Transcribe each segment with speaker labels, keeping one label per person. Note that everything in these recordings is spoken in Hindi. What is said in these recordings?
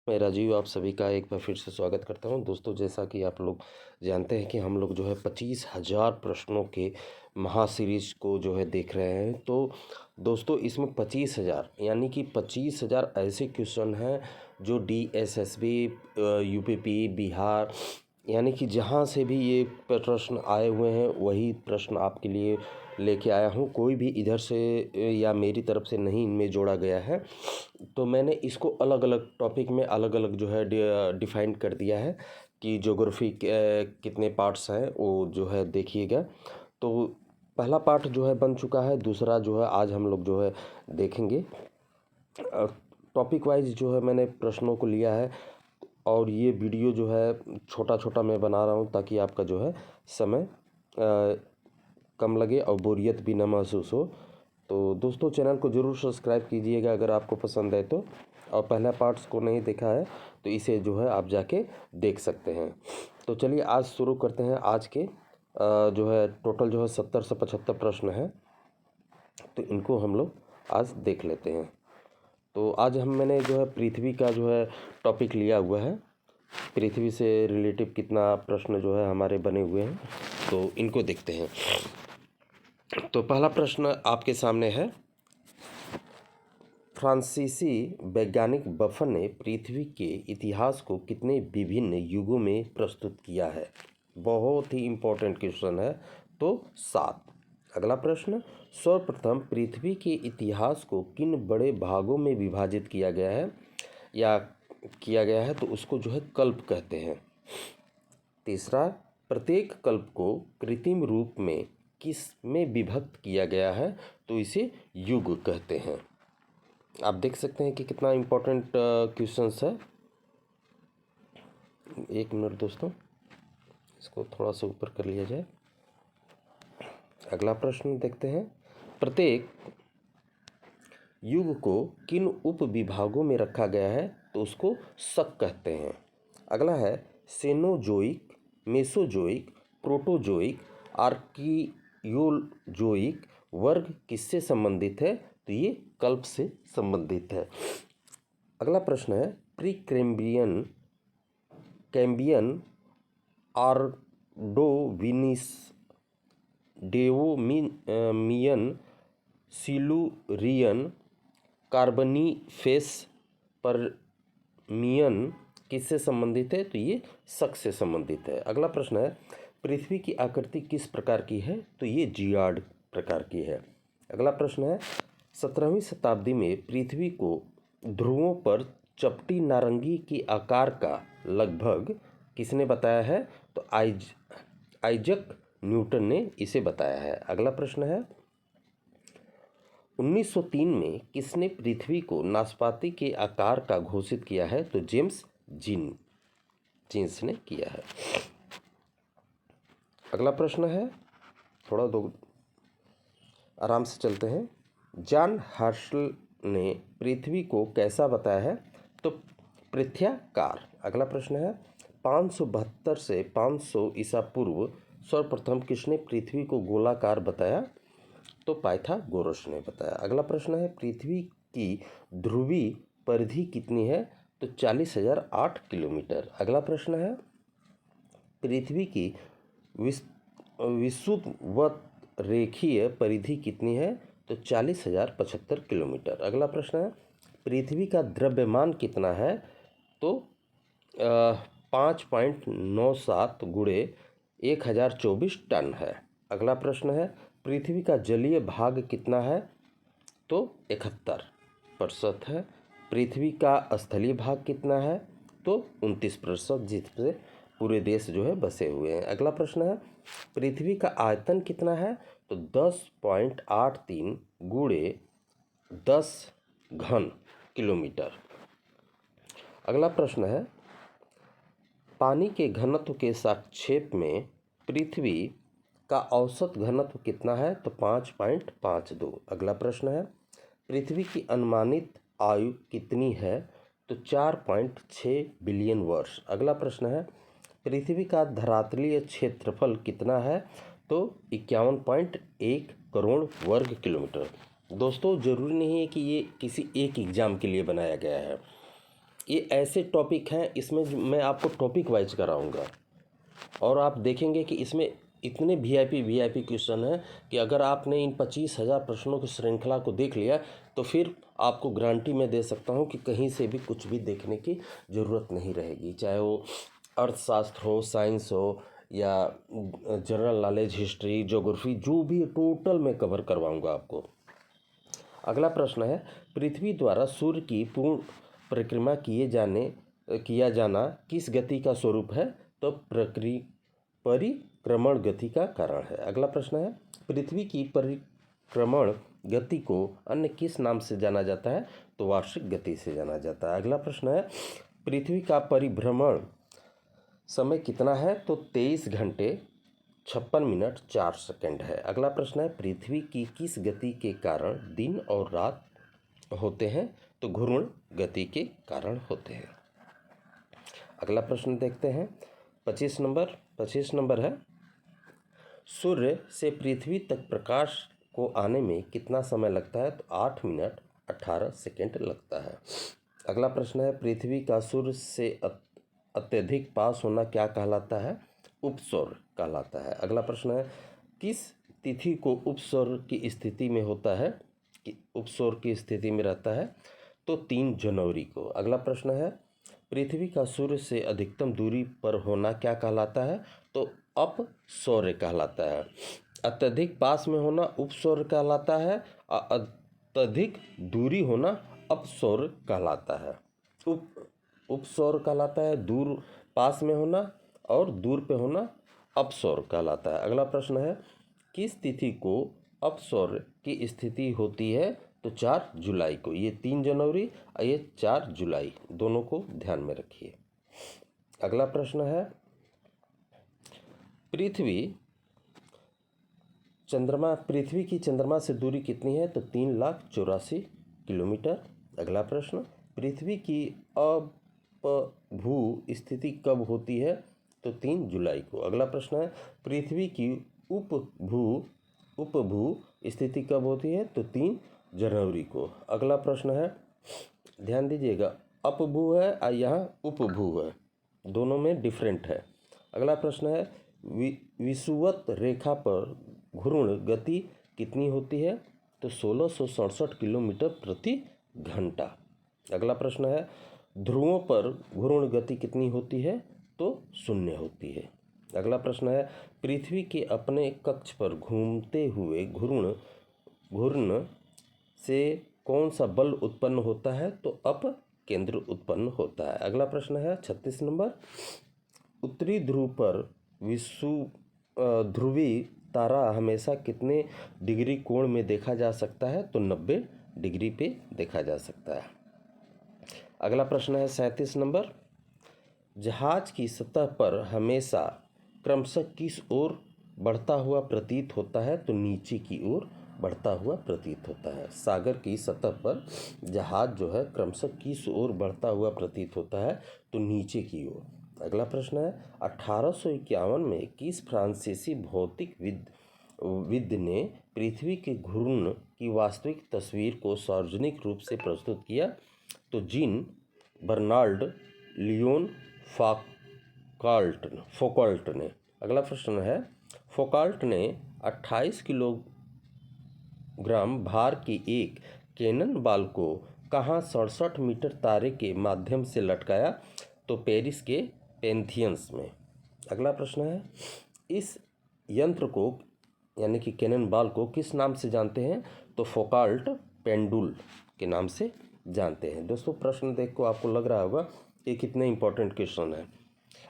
Speaker 1: मैं राजीव आप सभी का एक बार फिर से स्वागत करता हूं। दोस्तों, जैसा कि आप लोग जानते हैं कि हम लोग जो है 25,000 प्रश्नों के महासीरीज को जो है देख रहे हैं। तो दोस्तों, इसमें 25,000 यानी कि 25,000 ऐसे क्वेश्चन हैं जो डीएसएसबी, यूपीपी, बिहार यानी कि जहां से भी ये प्रश्न आए हुए हैं वही प्रश्न आपके लिए लेके आया हूं। कोई भी इधर से या मेरी तरफ से नहीं इनमें जोड़ा गया है। तो मैंने इसको अलग अलग टॉपिक में अलग अलग जो है डिफाइन कर दिया है कि ज्योग्राफी के कितने पार्ट्स हैं वो जो है देखिएगा। तो पहला पार्ट जो है बन चुका है, दूसरा जो है आज हम लोग जो है देखेंगे। टॉपिक वाइज जो है मैंने प्रश्नों को लिया है और ये वीडियो जो है छोटा छोटा मैं बना रहा हूँ ताकि आपका जो है समय कम लगे और बोरियत भी ना महसूस हो। तो दोस्तों, चैनल को ज़रूर सब्सक्राइब कीजिएगा अगर आपको पसंद है तो, और पहला पार्ट्स को नहीं देखा है तो इसे जो है आप जाके देख सकते हैं। तो चलिए आज शुरू करते हैं। आज के जो है टोटल जो है 70 से 75 प्रश्न हैं, तो इनको हम लोग आज देख लेते हैं। तो आज मैंने जो है पृथ्वी का जो है टॉपिक लिया हुआ है। पृथ्वी से रिलेटिव कितना प्रश्न जो है हमारे बने हुए हैं, तो इनको देखते हैं। तो पहला प्रश्न आपके सामने है। फ्रांसीसी वैज्ञानिक बफन ने पृथ्वी के इतिहास को कितने विभिन्न युगों में प्रस्तुत किया है? बहुत ही इम्पोर्टेंट क्वेश्चन है। तो 7। अगला प्रश्न, सर्वप्रथम पृथ्वी के इतिहास को किन बड़े भागों में विभाजित किया गया है या किया गया है? तो उसको जो है कल्प कहते हैं। तीसरा, प्रत्येक कल्प को कृत्रिम रूप में किस में विभक्त किया गया है? तो इसे युग कहते हैं। आप देख सकते हैं कि कितना इम्पोर्टेंट क्वेश्चंस है। एक मिनट दोस्तों, इसको थोड़ा सा ऊपर कर लिया जाए। अगला प्रश्न देखते हैं। प्रत्येक युग को किन उप विभागों में रखा गया है? तो उसको शक कहते हैं। अगला है सेनोजोइक, मेसोजोइक, प्रोटोजोइक, आर्कियोजोइक वर्ग किससे संबंधित है? तो ये कल्प से संबंधित है। अगला प्रश्न है प्री कैम्ब्रियन, आर्डोविनिस, डेवोमियन, सिलुरियन, कार्बनीफेस, परमियन किससे संबंधित है? तो ये शक से संबंधित है। अगला प्रश्न है पृथ्वी की आकृति किस प्रकार की है? तो ये जियाड प्रकार की है। अगला प्रश्न है 17वीं शताब्दी में पृथ्वी को ध्रुवों पर चपटी नारंगी की आकार का लगभग किसने बताया है? तो आइजक न्यूटन ने इसे बताया है। अगला प्रश्न है 1903 में किसने पृथ्वी को नाशपाती के आकार का घोषित किया है? तो जेम्स जीन्स ने किया है। अगला प्रश्न है, थोड़ा दो आराम से चलते हैं। जॉन हर्शल ने पृथ्वी को कैसा बताया है? तो पृथ्व्याकार। अगला प्रश्न है 572 से 500 ईसा पूर्व सर्वप्रथम किसने पृथ्वी को गोलाकार बताया? तो पाइथागोरस ने बताया। अगला प्रश्न है पृथ्वी की ध्रुवीय परिधि कितनी है? तो 40,008 किलोमीटर। अगला प्रश्न है पृथ्वी की विषुवत रेखीय परिधि कितनी है? तो 40,075 किलोमीटर। अगला प्रश्न है पृथ्वी का द्रव्यमान कितना है? तो 5.97 गुणे 1024 टन है। अगला प्रश्न है पृथ्वी का जलीय भाग कितना है? तो 71% है। पृथ्वी का स्थलीय भाग कितना है? तो 29%, जिससे पूरे देश जो है बसे हुए हैं। अगला प्रश्न है पृथ्वी का आयतन कितना है? तो 10.83 गुणे 10 घन किलोमीटर। अगला प्रश्न है पानी के घनत्व के सापेक्ष में पृथ्वी का औसत घनत्व कितना है? तो 5.52। अगला प्रश्न है पृथ्वी की अनुमानित आयु कितनी है? तो 4.6 बिलियन वर्ष। अगला प्रश्न है पृथ्वी का धरातलीय क्षेत्रफल कितना है? तो 51.1 करोड़ वर्ग किलोमीटर। दोस्तों, ज़रूरी नहीं है कि ये किसी एक एग्ज़ाम के लिए बनाया गया है। ये ऐसे टॉपिक हैं, इसमें मैं आपको टॉपिक वाइज कराऊंगा और आप देखेंगे कि इसमें इतने वीआईपी क्वेश्चन हैं कि अगर आपने इन 25,000 प्रश्नों की श्रृंखला को देख लिया तो फिर आपको गारंटी मैं दे सकता हूं कि कहीं से भी कुछ भी देखने की ज़रूरत नहीं रहेगी, चाहे वो अर्थशास्त्र हो, साइंस हो या जनरल नॉलेज, हिस्ट्री, ज्योग्राफी, जो भी टोटल मैं कवर करवाऊंगा आपको। अगला प्रश्न है, पृथ्वी द्वारा सूर्य की पूर्ण परिक्रमा किया जाना किस गति का स्वरूप है? तो परिक्रमण गति का कारण है। अगला प्रश्न है, पृथ्वी की परिक्रमण गति को अन्य किस नाम से जाना जाता है? तो वार्षिक गति से जाना जाता है। अगला प्रश्न है, पृथ्वी का परिभ्रमण समय कितना है? तो 23 घंटे 56 मिनट 4 सेकंड है। अगला प्रश्न है, पृथ्वी की किस गति के कारण दिन और रात होते हैं? तो घूर्णन गति के कारण होते हैं। अगला प्रश्न देखते हैं, 25 नंबर है, सूर्य से पृथ्वी तक प्रकाश को आने में कितना समय लगता है? तो 8 मिनट 18 सेकंड लगता है। अगला प्रश्न है, पृथ्वी का सूर्य से अत्यधिक पास होना क्या कहलाता है? उपसौर कहलाता है। अगला प्रश्न है, किस तिथि को उपसौर की स्थिति में होता है कि उपसौर की स्थिति में रहता है? तो 3 जनवरी को। अगला प्रश्न है, पृथ्वी का सूर्य से अधिकतम दूरी पर होना क्या कहलाता है? तो अपसौर्य कहलाता है। अत्यधिक पास में होना उपसौर्य कहलाता है, अत्यधिक दूरी होना अपसौर्य कहलाता है। उपसौर्य कहलाता है दूर पास में होना, और दूर पे होना अपसौर्य कहलाता है। अगला प्रश्न है, किस तिथि को अपसौर्य की स्थिति होती है? तो 4 जुलाई को। ये 3 जनवरी और ये 4 जुलाई, दोनों को ध्यान में रखिए। अगला प्रश्न है, पृथ्वी की चंद्रमा से दूरी कितनी है? तो 3,84,000 किलोमीटर। अगला प्रश्न, पृथ्वी की अपभू स्थिति कब होती है? तो 3 जुलाई को। अगला प्रश्न है, पृथ्वी की उपभू स्थिति कब होती है? तो 3 जनवरी को। अगला प्रश्न है, ध्यान दीजिएगा, अपभू है और यहाँ उपभू है, दोनों में डिफरेंट है। अगला प्रश्न है, विषुवत रेखा पर घूर्ण गति कितनी होती है? तो 1667 किलोमीटर प्रति घंटा। अगला प्रश्न है, ध्रुवों पर घूर्ण गति कितनी होती है? तो 0 होती है। अगला प्रश्न है, पृथ्वी के अपने कक्ष पर घूमते हुए घूर्ण से कौन सा बल उत्पन्न होता है? तो अपकेंद्र उत्पन्न होता है। अगला प्रश्न है 36 नंबर, उत्तरी ध्रुव पर ध्रुवी तारा हमेशा कितने डिग्री कोण में देखा जा सकता है? तो 90 डिग्री पे देखा जा सकता है। अगला प्रश्न है 37 नंबर, जहाज की सतह पर हमेशा क्रमशः किस ओर बढ़ता हुआ प्रतीत होता है? तो नीचे की ओर बढ़ता हुआ प्रतीत होता है। सागर की सतह पर जहाज जो है क्रमशः किस ओर बढ़ता हुआ प्रतीत होता है? तो नीचे की ओर। अगला प्रश्न है, 1851 में किस फ्रांसीसी भौतिक विद ने पृथ्वी के घूर्ण की वास्तविक तस्वीर को सार्वजनिक रूप से प्रस्तुत किया? तो जीन बर्नाल्ड लियोन फौकॉल्ट ने। अगला प्रश्न है, फौकॉल्ट ने 28 किलोग्राम भार की एक कैनन बॉल को कहाँ 67 मीटर तारे के माध्यम से लटकाया? तो पेरिस के पैंथियंस में। अगला प्रश्न है, इस यंत्र को यानी कि कैनन बॉल को किस नाम से जानते हैं? तो फौकॉल्ट पेंडुल के नाम से जानते हैं। दोस्तों, प्रश्न देख को आपको लग रहा होगा ये कितने इंपॉर्टेंट क्वेश्चन है,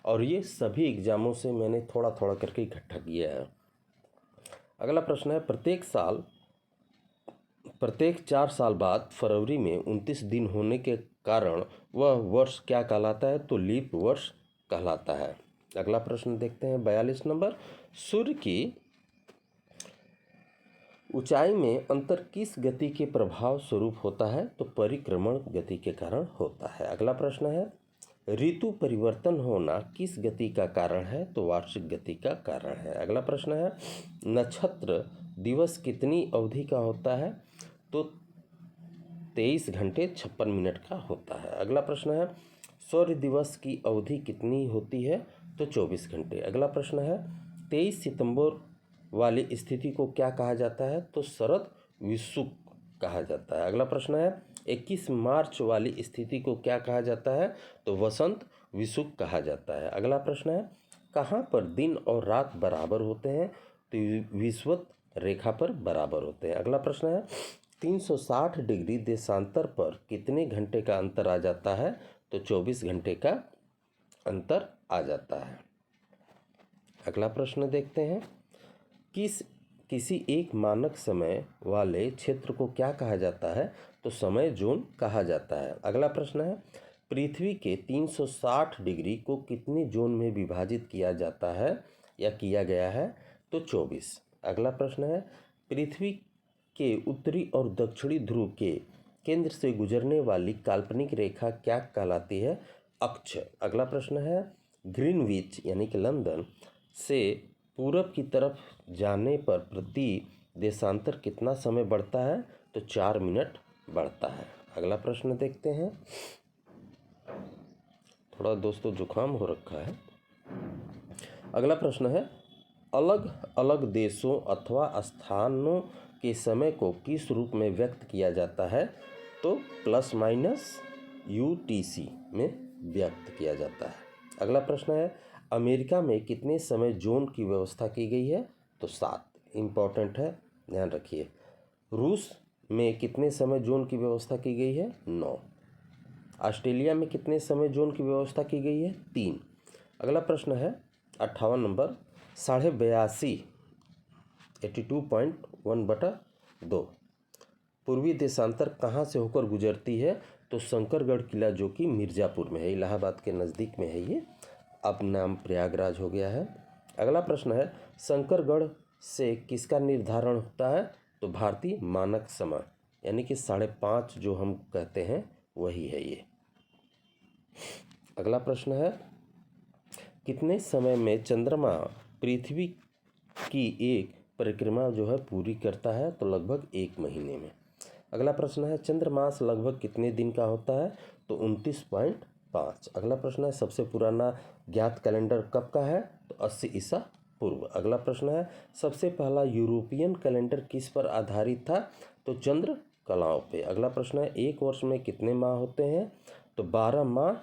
Speaker 1: और ये सभी एग्जामों से मैंने थोड़ा थोड़ा करके इकट्ठा किया है। अगला प्रश्न है, प्रत्येक 4 साल बाद फरवरी में 29 दिन होने के कारण वह वर्ष क्या कहलाता है? तो लीप वर्ष कहलाता है। अगला प्रश्न देखते हैं 42 नंबर, सूर्य की ऊंचाई में अंतर किस गति के प्रभाव स्वरूप होता है? तो परिक्रमण गति के कारण होता है। अगला प्रश्न है, ऋतु परिवर्तन होना किस गति का कारण है? तो वार्षिक गति का कारण है। अगला प्रश्न है, नक्षत्र दिवस कितनी अवधि का होता है? तो 23 घंटे 56 मिनट का होता है। अगला प्रश्न है, सूर्य दिवस की अवधि कितनी होती है? तो 24 घंटे। अगला प्रश्न है, 23 सितंबर वाली स्थिति को क्या कहा जाता है? तो शरद विषुव कहा जाता है। अगला प्रश्न है, 21 मार्च वाली स्थिति को क्या कहा जाता है? तो वसंत विषुव कहा जाता है। अगला प्रश्न है, कहाँ पर दिन और रात बराबर होते हैं? तो विषुवत रेखा पर बराबर होते हैं। अगला प्रश्न है, 360 डिग्री देशांतर पर कितने घंटे का अंतर आ जाता है? तो 24 घंटे का अंतर आ जाता है। अगला प्रश्न देखते हैं, किसी एक मानक समय वाले क्षेत्र को क्या कहा जाता है? तो समय जोन कहा जाता है। अगला प्रश्न है, पृथ्वी के 360 डिग्री को कितने जोन में विभाजित किया जाता है या किया गया है? तो 24। अगला प्रश्न है, पृथ्वी के उत्तरी और दक्षिणी ध्रुव के केंद्र से गुजरने वाली काल्पनिक रेखा क्या कहलाती है? अक्ष। अगला प्रश्न है, ग्रीनविच यानी कि लंदन से पूरब की तरफ जाने पर प्रति देशांतर कितना समय बढ़ता है? तो 4 मिनट बढ़ता है। अगला प्रश्न देखते हैं, थोड़ा दोस्तों जुकाम हो रखा है। अगला प्रश्न है, अलग अलग देशों अथवा स्थानों के समय को किस रूप में व्यक्त किया जाता है? तो प्लस माइनस UTC में व्यक्त किया जाता है। अगला प्रश्न है, अमेरिका में कितने समय जोन की व्यवस्था की गई है? तो 7। इम्पॉर्टेंट है, ध्यान रखिए। रूस में कितने समय जोन की व्यवस्था की गई है? 9। ऑस्ट्रेलिया में कितने समय जोन की व्यवस्था की गई है? 3। अगला प्रश्न है 58 नंबर, 82.5 82.1/2 पूर्वी देशांतर कहाँ से होकर गुजरती है? तो शंकरगढ़ किला जो कि मिर्ज़ापुर में है, इलाहाबाद के नज़दीक में है ये, अब नाम प्रयागराज हो गया है। अगला प्रश्न है, शंकरगढ़ से किसका निर्धारण होता है? तो भारतीय मानक समय यानी कि 5:30 जो हम कहते हैं वही है ये। अगला प्रश्न है, कितने समय में चंद्रमा पृथ्वी की एक परिक्रमा जो है पूरी करता है? तो लगभग 1 महीने में। अगला प्रश्न है, चंद्रमास लगभग कितने दिन का होता है? तो 29.5। अगला प्रश्न है, सबसे पुराना ज्ञात कैलेंडर कब का है? तो 80 ईसा पूर्व। अगला प्रश्न है, सबसे पहला यूरोपियन कैलेंडर किस पर आधारित था? तो चंद्र कलाओं पे। अगला प्रश्न है, एक वर्ष में कितने माह होते हैं? तो 12 माह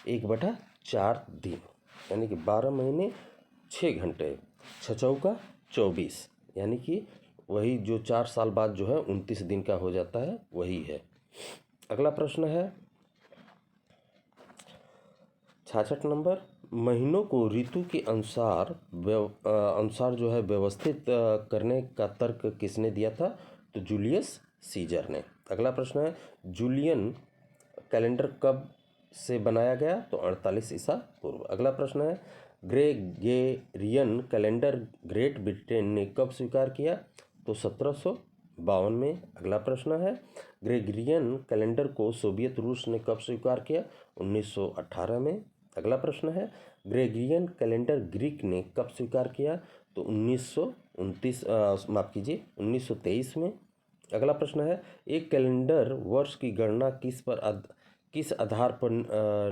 Speaker 1: 1/4 दिन यानी कि 12 महीने 6 घंटे, 6 चौका 24 यानी कि वही जो 4 साल बाद जो है 29 दिन का हो जाता है वही है। अगला प्रश्न है 66 नंबर, महीनों को ऋतु के अनुसार जो है व्यवस्थित करने का तर्क किसने दिया था? तो जूलियस सीजर ने। अगला प्रश्न है, जूलियन कैलेंडर कब से बनाया गया? तो 48 ईसा पूर्व। अगला प्रश्न है, ग्रेगोरियन कैलेंडर ग्रेट ब्रिटेन ने कब स्वीकार किया? तो 1752 में। अगला प्रश्न है, ग्रेगोरियन कैलेंडर को सोवियत रूस ने कब स्वीकार किया? 1918 में। अगला प्रश्न है, ग्रेगोरियन कैलेंडर ग्रीक ने कब स्वीकार किया? तो 1923 में। अगला प्रश्न है, एक कैलेंडर वर्ष की गणना किस आधार पर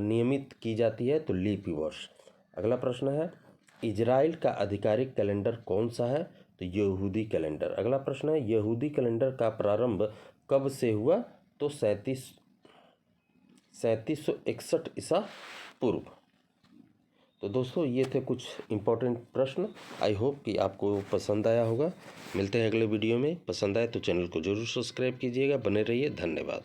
Speaker 1: नियमित की जाती है? तो लीप वर्ष। अगला प्रश्न है, इजराइल का आधिकारिक कैलेंडर कौन सा है? तो यहूदी कैलेंडर। अगला प्रश्न है, यहूदी कैलेंडर का प्रारंभ कब से हुआ? तो 3761 ईसा पूर्व। तो दोस्तों ये थे कुछ इम्पोर्टेंट प्रश्न। आई होप कि आपको पसंद आया होगा। मिलते हैं अगले वीडियो में। पसंद आए तो चैनल को जरूर सब्सक्राइब कीजिएगा। बने रहिए। धन्यवाद।